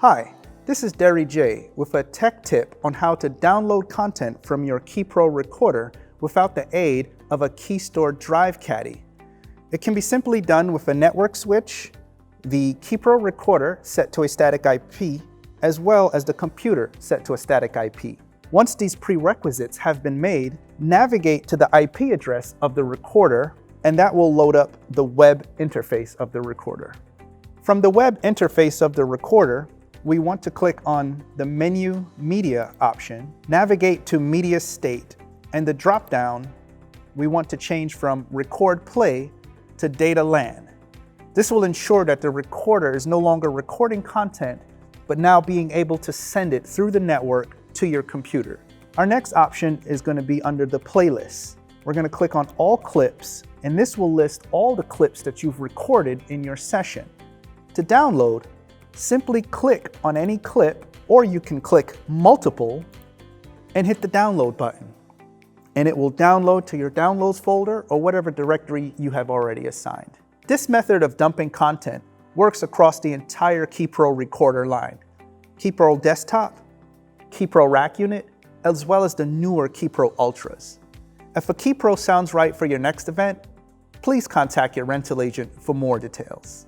Hi, this is Derry J with a tech tip on how to download content from your KeyPro recorder without the aid of a KeyStore drive caddy. It can be simply done with a network switch, the KeyPro recorder set to a static IP, as well as the computer set to a static IP. Once these prerequisites have been made, navigate to the IP address of the recorder, and that will load up the web interface of the recorder. From the web interface of the recorder, we want to click on the Menu Media option, navigate to Media State, and the drop-down, we want to change from Record Play to Data LAN. This will ensure that the recorder is no longer recording content, but now being able to send it through the network to your computer. Our next option is going to be under the playlist. We're going to click on All Clips, and this will list all the clips that you've recorded in your session. To download, simply click on any clip, or you can click multiple and hit the download button. And it will download to your downloads folder or whatever directory you have already assigned. This method of dumping content works across the entire KeyPro recorder line. KeyPro Desktop, KeyPro Rack Unit, as well as the newer KeyPro Ultras. If a KeyPro sounds right for your next event, please contact your rental agent for more details.